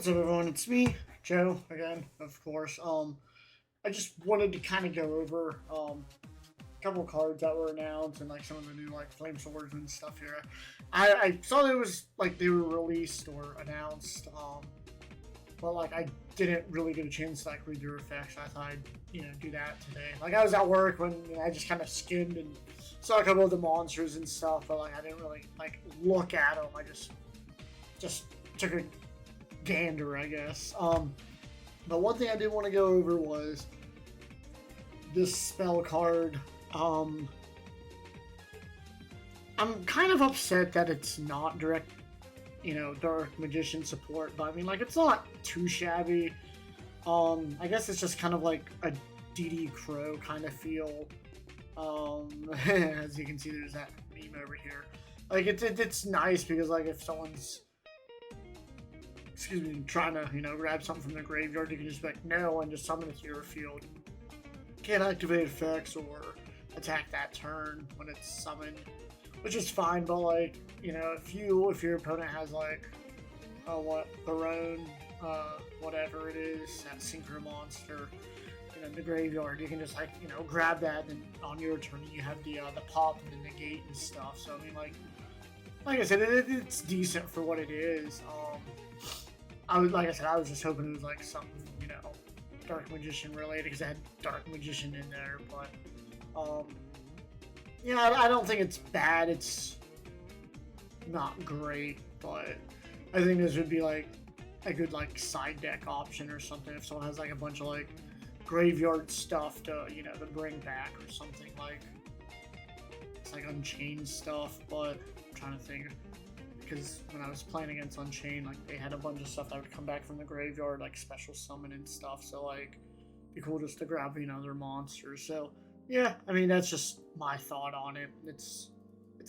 What's up, everyone? It's me, Joe, again, of course. I just wanted to kind of go over a couple cards that were announced and like some of the new like Flame Swordsman stuff here. I saw that it was like they were released or announced, but like I didn't really get a chance to like read their effects. I thought I'd do that today. Like I was at work when I just kind of skimmed and saw a couple of the monsters and stuff, but like I didn't really like look at them. I just took a gander, I guess. But one thing I did want to go over was this spell card. I'm kind of upset that it's not direct, Dark Magician support, but I mean, like, it's not too shabby. I guess it's just kind of like a DD Crow kind of feel. As you can see, there's that meme over here. Like, it's nice because, like, if someone's trying to, grab something from the graveyard, you can just be like, no, and just summon it to your field. Can't activate effects or attack that turn when it's summoned, which is fine, but like, if your opponent has like, their own, whatever it is, that synchro monster, in the graveyard, you can just like, grab that, and on your turn you have the pop and the negate and stuff. So I mean, like I said, it's decent for what it is. I was just hoping it was like something, Dark Magician related, because I had Dark Magician in there, but, I don't think it's bad. It's not great, but I think this would be like a good like side deck option or something if someone has like a bunch of like graveyard stuff to, to bring back or something. Like, it's like Unchained stuff, but I'm trying to think. Because when I was playing against Unchained, like, they had a bunch of stuff that would come back from the graveyard, like special summon and stuff, so like, it'd be cool just to grab, their monsters. So yeah, I mean, that's just my thought on it. It's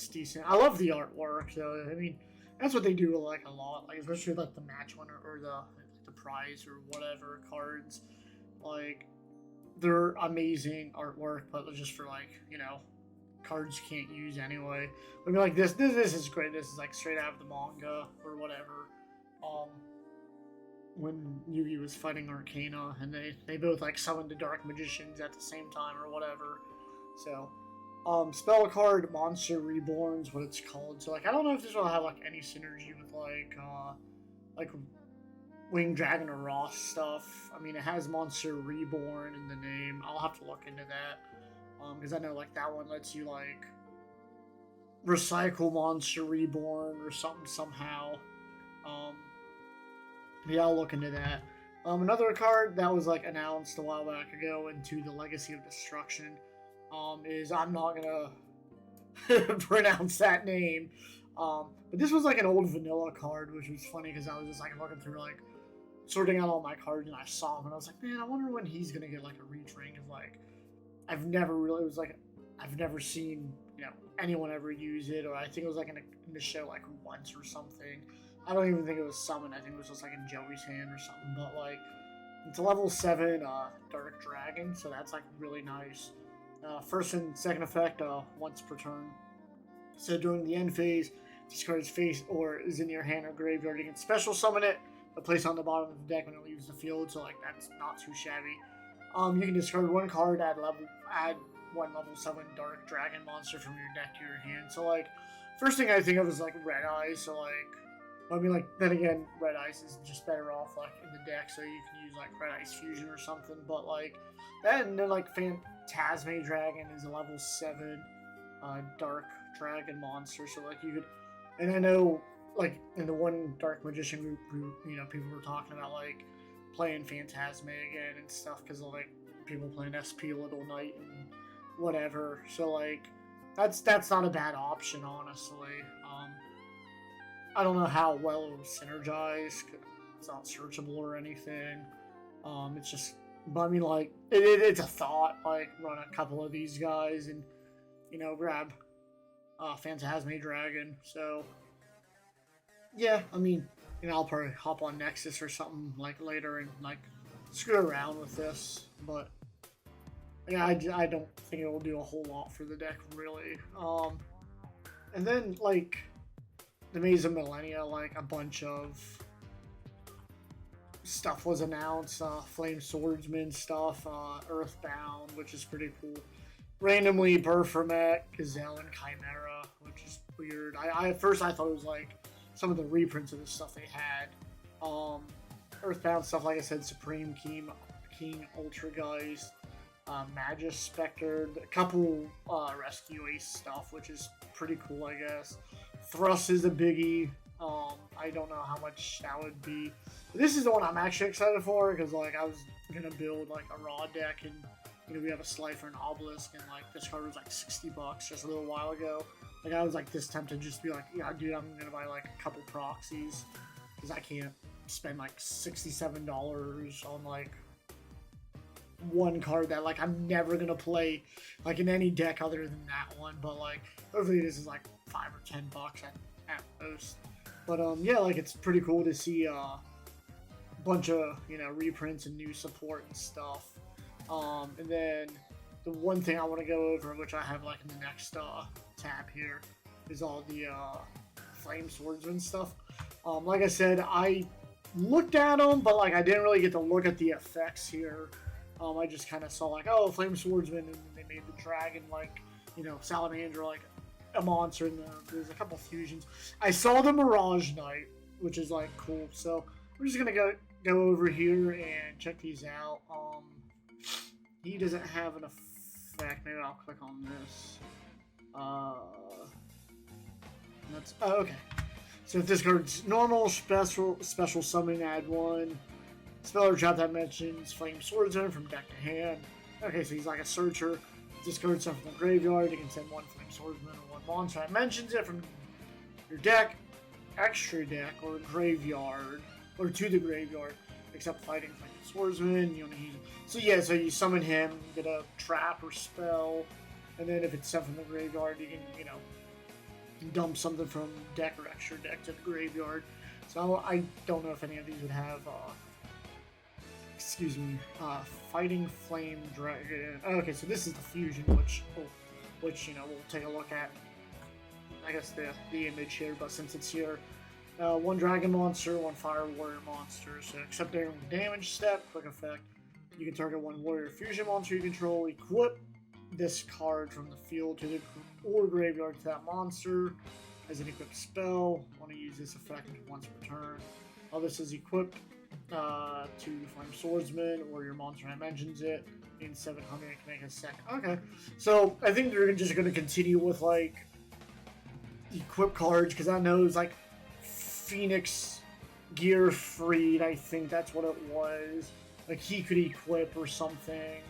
decent. I love the artwork, though. I mean, that's what they do like a lot, like especially like the match winner or the prize or whatever cards. Like, they're amazing artwork, but just for like, cards you can't use anyway. I mean, like, this is great. This is like straight out of the manga or whatever. When Yugi was fighting Arcana, and they both like summoned the Dark Magicians at the same time or whatever. So, spell card Monster Reborn is what it's called. So like, I don't know if this will have like any synergy with like Winged Dragon or Ross stuff. I mean, it has Monster Reborn in the name. I'll have to look into that. Because I know like that one lets you like recycle Monster Reborn or something somehow. Yeah, I'll look into that. Another card that was like announced a while back ago into the Legacy of Destruction is, I'm not gonna pronounce that name. But this was like an old vanilla card, which was funny because I was just like looking through like sorting out all my cards, and I saw him and I was like, man, I wonder when he's gonna get like a redrain, because like I've never seen, anyone ever use it, or I think it was like in the show like once or something. I don't even think it was summoned. I think it was just like in Joey's hand or something. But like, it's a level 7 Dark Dragon, so that's like really nice. First and second effect, once per turn. So during the end phase, discard its face or is in your hand or graveyard. You can special summon it, but place it on the bottom of the deck when it leaves the field. So like, that's not too shabby. You can discard one card, add one level 7 Dark Dragon monster from your deck to your hand. So like, first thing I think of is like Red Eyes. So like, I mean, like, then again, Red Eyes is just better off like in the deck, so you can use like Red Eyes Fusion or something. But like that, and then like Phantasme Dragon is a level 7 Dark Dragon monster. So like, you could, and I know like in the one Dark Magician group, people were talking about like playing Phantasme again and stuff, because of like people playing SP Little Knight and whatever. So like, that's not a bad option, honestly. I don't know how well it will synergize. It's not searchable or anything. It's just, but I mean, like, it's a thought. Like, run a couple of these guys and grab Phantasme Dragon. So yeah, I mean, I'll probably hop on Nexus or something like later and like screw around with this, but yeah, I don't think it will do a whole lot for the deck, really. And then like the Maze of Millennia, like a bunch of stuff was announced. Flame Swordsman stuff, Earthbound, which is pretty cool. Randomly, Berformet, Gazelle, and Chimera, which is weird. At first I thought it was like some of the reprints of the stuff they had. Earthbound stuff, like I said, Supreme King Ultrageist, Magus Spectre, a couple Rescue Ace stuff, which is pretty cool, I guess. Thrust is a biggie. I don't know how much that would be. This is the one I'm actually excited for, because like I was gonna build like a raw deck, and you know we have a Slifer and Obelisk, and like this card was like $60 just a little while ago. Like I was like this tempted just to be like, yeah, dude, I'm gonna buy like a couple proxies, because I can't spend like $67 on like one card that like I'm never gonna play like in any deck other than that one. But like hopefully this is like $5 or $10 at most. But yeah, like it's pretty cool to see a bunch of, you know, reprints and new support and stuff. And then the one thing I want to go over, which I have like in the next tab here, is all the Flame Swordsman stuff. Like I said, I looked at them, but like I didn't really get to look at the effects here. I just kind of saw like, oh, Flame Swordsman, and they made the dragon like, you know, Salamander like a monster, and there's a couple fusions. I saw the Mirage Knight, which is like cool. So we're just gonna go over here and check these out. He doesn't have an effect. Maybe I'll click on this. That's okay. So if this card's normal, special summon, add one. Spell or trap that mentions Flame Swordsman from deck to hand. Okay, so he's like a searcher. Discard stuff from the graveyard. You can send one Flame Swordsman or one monster that mentions it from your deck, extra deck, or graveyard, or to the graveyard, except fighting Flame Swordsman. You only use it. So yeah, so you summon him, get a trap or spell, and then if it's sent from the graveyard, you can, you know, dump something from deck or extra deck to the graveyard. So I don't know if any of these would have, Fighting Flame Dragon. Okay, so this is the fusion, which you know we'll take a look at. I guess the image here, but since it's here, one dragon monster, one fire warrior monster. So except during the damage step, quick effect, you can target one warrior fusion monster you control. Equip this card from the field to the or graveyard to that monster as an equipped spell. Want to use this effect once per turn. All this is equipped to Flame Swordsman or your monster that mentions it. In 700, it can make a second. Okay, so I think they're just going to continue with like equip cards, because I know it's like Phoenix Gear Freed. I think that's what it was. Like he could equip or something.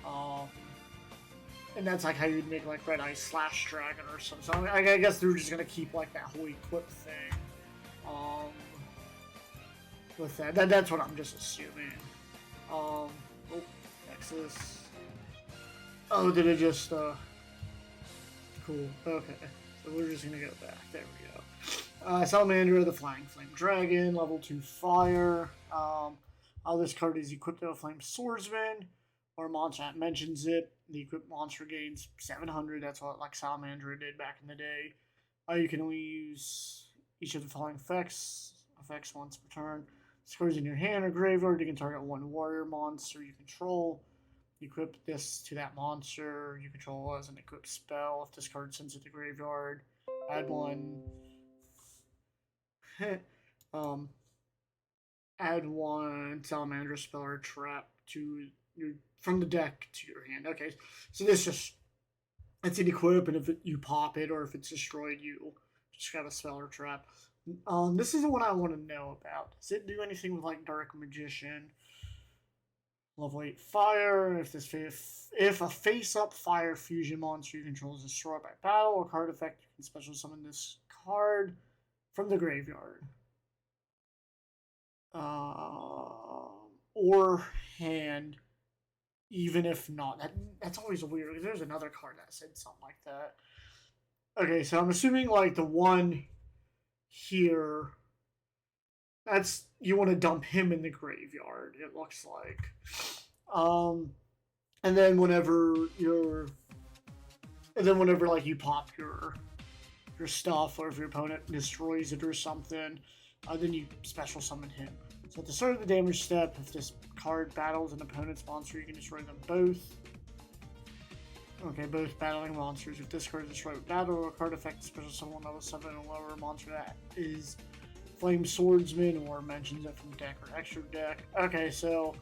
And that's like how you'd make like Red Eye Slash Dragon or something. So I guess they're just gonna keep like that whole equip thing. With that's what I'm just assuming. Oh, Texas. Oh, did it just cool. Okay, so we're just gonna go back. There we go. Salamander, the Flying Flame Dragon, level 2 fire. This card is equipped to a Flame Swordsman or a monster that mentions it. The equipped monster gains 700. That's what like Salamander did back in the day. You can only use each of the following effects once per turn. This card's in your hand or graveyard. You can target one warrior monster you control. Equip this to that monster you control as an equipped spell. If this card sends it to graveyard, add one. Add one Salamander spell or trap to your from the deck to your hand. Okay, so this just it's an equip, and if you pop it or if it's destroyed, you just got a spell or trap. This is the one I want to know about. Does it do anything with like Dark Magician? Level 8 fire. If a face-up fire fusion monster you control is destroyed by battle or card effect, you can special summon this card from the graveyard. Or hand, even if not. That's always weird, because there's another card that said something like that. Okay, so I'm assuming like the one here, that's you want to dump him in the graveyard, it looks like. And then whenever like you pop your stuff, or if your opponent destroys it or something, then you special summon him. So at the start of the damage step, if this card battles an opponent's monster, you can destroy them both. Okay, both battling monsters. If this card is destroyed with battle or card effect, special summon level 7 or lower monster that is Flame Swordsman or mentions it from deck or extra deck. Okay, so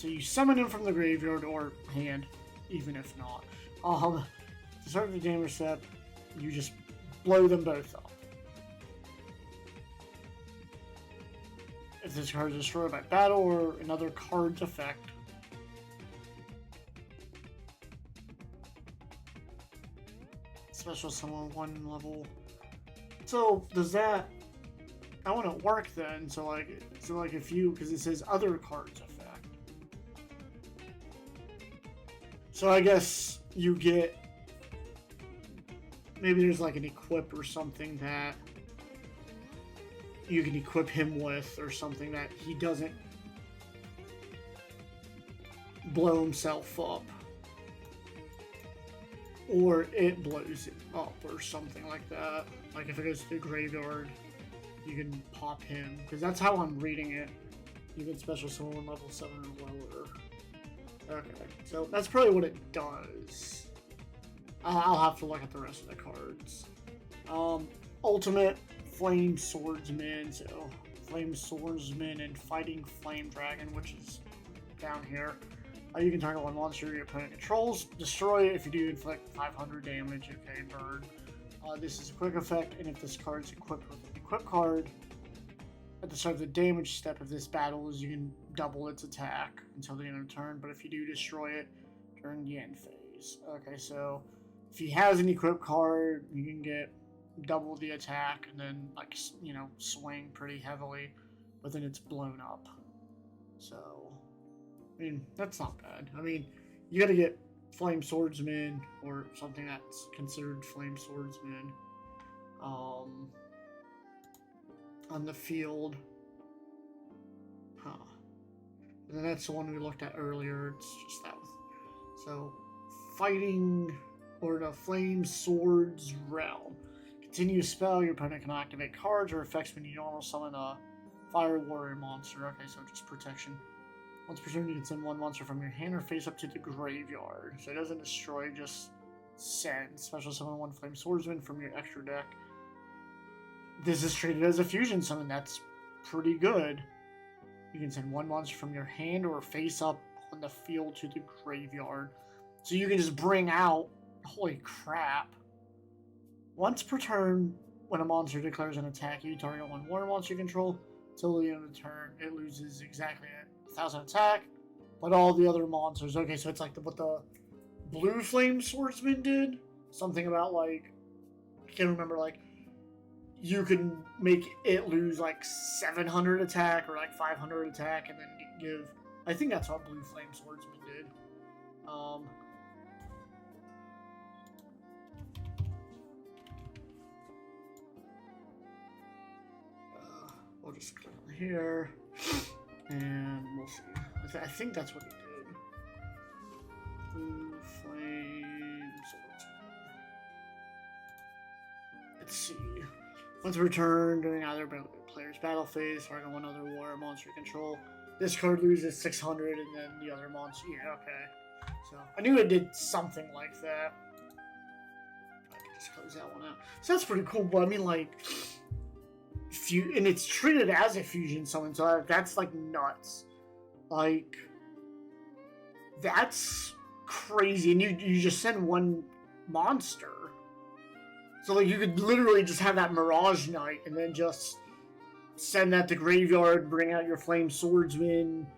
you summon him from the graveyard or hand, even if not. To start the damage step, you just blow them both up. If this card is destroyed by battle or another card's effect, special summon 1 level. So does that wouldn't work then? So like if you, because it says other cards effect. So I guess you get, maybe there's like an equip or something that you can equip him with, or something that he doesn't blow himself up, or it blows it up or something like that. Like if it goes to the graveyard, you can pop him, because that's how I'm reading it. You can special summon level 7 or lower. Okay, so that's probably what it does. I'll have to look at the rest of the cards. Ultimate Flame Swordsman, so Flame Swordsman and Fighting Flame Dragon, which is down here. You can target one monster your opponent controls, destroy it. If you do, inflict 500 damage. Okay, burn. This is a quick effect, and if this card is equipped with an equip card, at the start of the damage step of this battle, you can double its attack until the end of the turn, but if you do, destroy it during the end phase. Okay, so if he has an equip card, you can get double the attack and then, like, you know, swing pretty heavily, but then it's blown up. So, I mean, that's not bad. I mean, you gotta get Flame Swordsman or something that's considered Flame Swordsman on the field. And then that's the one we looked at earlier. It's just that. So, fighting, or the Flame Swords Realm. Continue spell, your opponent can activate cards or effects when you normal summon a Fire Warrior monster. Okay, so just protection. Once per turn, you can send one monster from your hand or face up to the graveyard. So it doesn't destroy, just send. Special summon 1 Flame Swordsman from your extra deck. This is treated as a fusion summon. That's pretty good. You can send 1 monster from your hand or face up on the field to the graveyard. So you can just bring out, holy crap. Once per turn, when a monster declares an attack, you target 1 water monster you control. Till the end of the turn, it loses exactly 1,000 attack, but all the other monsters. Okay, so it's like what the blue Flame Swordsman did. Something about, like, I can't remember, like, you can make it lose like 700 attack or like 500 attack, and then give. I think that's what blue Flame Swordsman did. We'll just click on here, and we'll see. I think that's what he did. Blue Flame Swordsman. Let's see. Once returned during either player's battle phase, target 1 other warrior monster you control. This card loses 600, and then the other monster. Yeah, okay. So I knew it did something like that. I can just close that one out. So that's pretty cool. But I mean, like, and it's treated as a fusion summon, so that's like nuts. Like, that's crazy. And you just send 1 monster. So, like, you could literally just have that Mirage Knight and then just send that to graveyard, bring out your Flame Swordsman,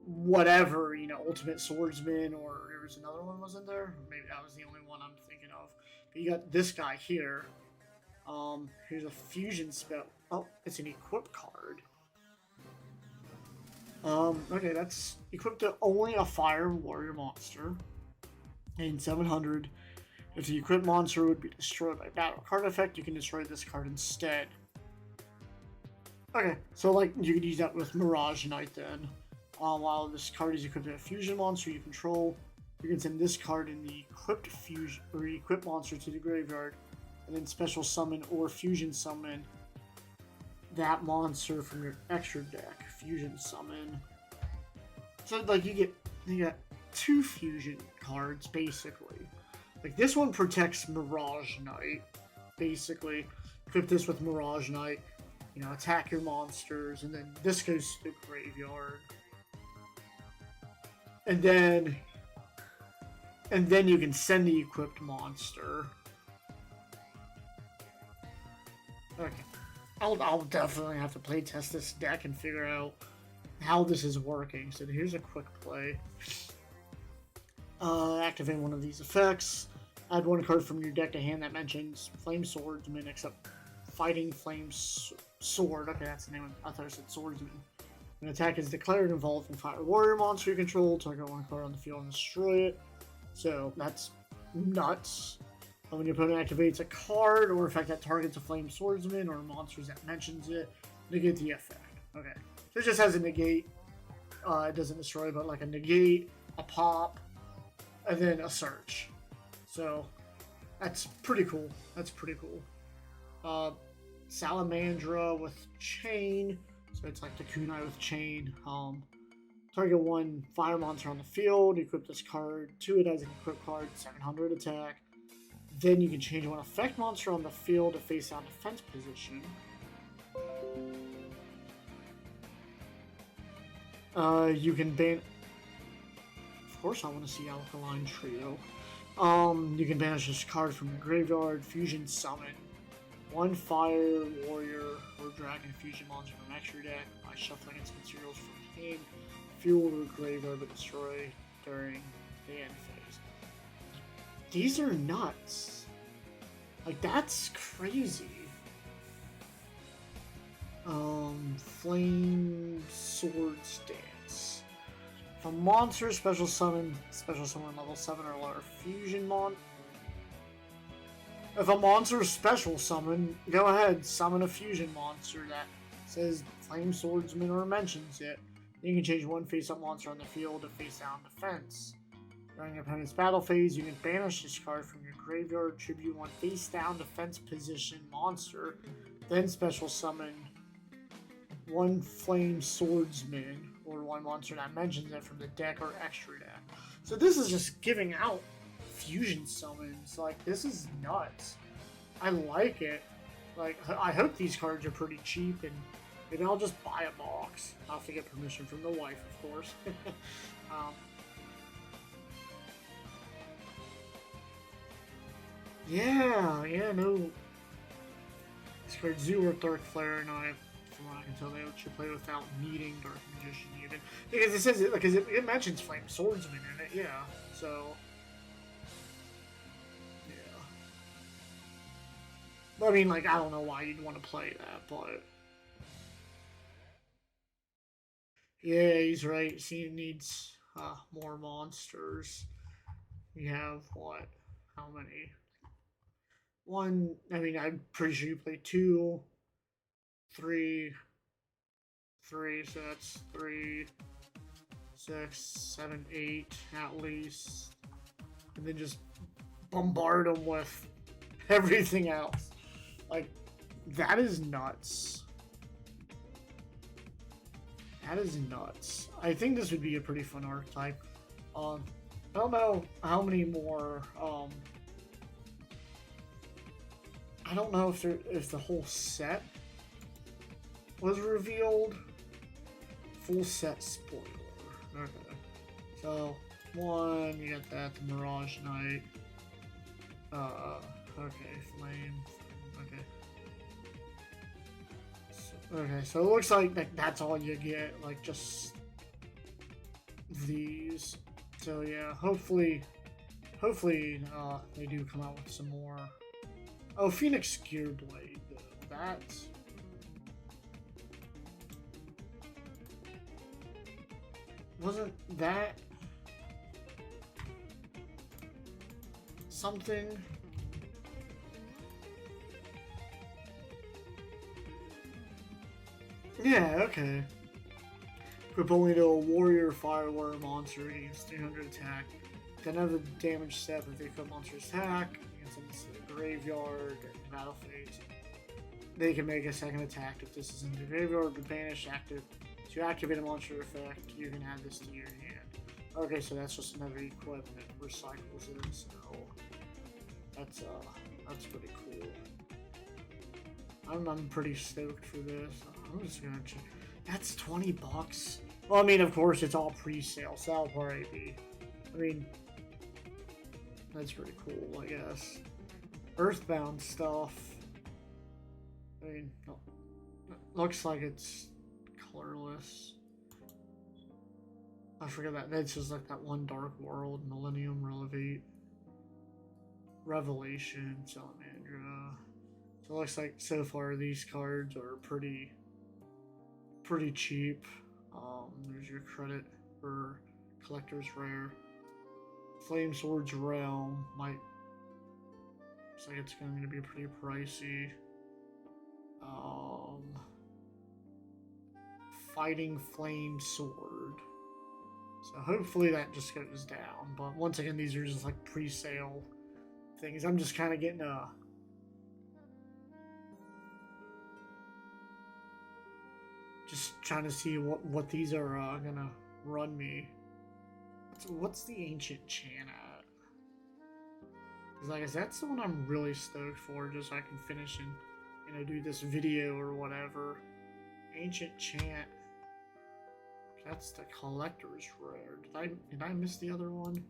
whatever, you know, Ultimate Swordsman, or there was another one, wasn't there? Maybe that was the only one I'm thinking of. But you got this guy here. Here's a fusion spell. Oh, it's an equip card. Okay, that's equipped to only a Fire Warrior monster. And 700. If the equipped monster would be destroyed by battle card effect, you can destroy this card instead. Okay, so like you could use that with Mirage Knight then. While this card is equipped to a fusion monster you control, you can send this card in the equipped fusion or equipped monster to the graveyard, and then special summon or fusion summon that monster from your extra deck. Fusion summon. So like you get 2 fusion cards basically. Like this one protects Mirage Knight. Basically, equip this with Mirage Knight. You know, attack your monsters, and then this goes to the graveyard. And then you can send the equipped monster. Okay. I'll definitely have to play test this deck and figure out how this is working. So here's a quick play. Activate one of these effects. Add 1 card from your deck to hand that mentions Flame Swordsman, except Fighting Flame Sword. Okay, that's the name of it. I thought it said Swordsman. An attack is declared involving Fire Warrior monster you control. Target 1 card on the field and destroy it. So that's nuts. When your opponent activates a card or effect that targets a Flame Swordsman or monsters that mentions it, negate the effect. Okay. So it just has a negate. It doesn't destroy, but like a negate, a pop, and then a search. So that's pretty cool. That's pretty cool. Salamandra with chain. So it's like the kunai with chain. Target 1 fire monster on the field. Equip this card to it as an equip card. 700 attack. Then you can change 1 effect monster on the field to face down defense position. You can ban. Of course, I want to see Alkaline Trio. You can banish this card from your graveyard. Fusion summon 1 fire warrior or dragon fusion monster from extra deck by shuffling its materials from hand. Fuel the graveyard but destroy during the end phase. These are nuts. Like, that's crazy. Flame Swords Dance. If a monster special summon level 7 or lower fusion mon. If a monster special summon, go ahead, summon a fusion monster that says Flame Swordsman or mentions it. You can change 1 face-up monster on the field to face-down defense. During your opponent's battle phase, you can banish this card from your graveyard, tribute 1 face-down defense position monster, then special summon 1 Flame Swordsman or 1 monster that mentions it from the deck or extra deck. So this is just giving out fusion summons. Like, this is nuts. I like it. Like, I hope these cards are pretty cheap, and maybe I'll just buy a box. I'll have to get permission from the wife, of course. Yeah, no. These cards do work Dark Flare, and from what I can tell, they should play without needing Dark Magician even. Because it says because it mentions Flame Swordsman in it, yeah. So, yeah. I mean, like, I don't know why you'd want to play that, but yeah, he's right. See, it needs more monsters. You have what? How many? 1. I mean, I'm pretty sure you play 2, 3, so that's 3, 6, 7, 8 at least, and then just bombard them with everything else. Like, that is nuts. That is nuts. I think this would be a pretty fun archetype. I don't know how many more. I don't know if the whole set was revealed. Full set spoiler. Okay. So 1, you got that, the Mirage Knight. Okay, Flame. Okay. So it looks like that's all you get, like just these. So yeah, hopefully they do come out with some more. Oh, Phoenix Gearblade, though. That's... Wasn't that... something? Yeah, okay. Equip only to a warrior fire warrior monster against 300 attack. Then have the damage step if they equip monster's attack. Send this to the graveyard and battle phase. they can make a second attack if this is in the graveyard or banished active. To activate a monster effect, you can add this to your hand. Okay, so that's just another equipment that recycles it, so that's pretty cool. I'm pretty stoked for this. I'm just gonna check. That's $20. Well, I mean, of course, it's all pre-sale, so that'll probably be. I mean, that's pretty cool, I guess. Earthbound stuff. I mean, looks like it's colorless. I forget that. That's just like that one Dark World, Millennium Relevate, Revelation, Salamandra. So it looks like so far these cards are pretty cheap. There's your credit for collector's rare. Flame Swordsman Realm might. Looks like it's going to be pretty pricey. Fighting Flame Sword. So hopefully that just goes down. But once again, these are just like pre-sale things. I'm just kind of getting just trying to see what these are gonna run me. What's the Ancient Chant at? Because like I said, that's the one I'm really stoked for, just so I can finish and do this video or whatever. Ancient Chant. That's the collector's rare. Did I miss the other one?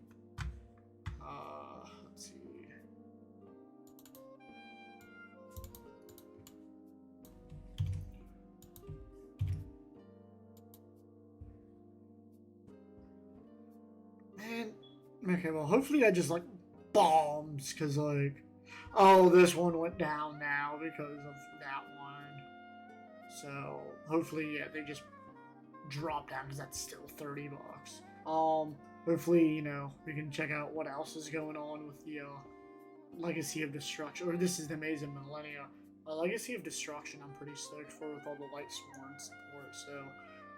Let's see. Man, okay, well, hopefully I just like bombs, cause like, oh, this one went down now because of that one. So hopefully, yeah, they just drop down because that's still $30. Hopefully, we can check out what else is going on with the Legacy of Destruction, or this is the Maze of Millennia. Legacy of Destruction, I'm pretty stoked for with all the Light Sworn support. So,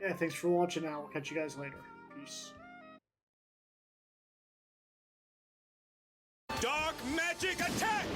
yeah, thanks for watching. I'll catch you guys later. Peace. Dark magic attack!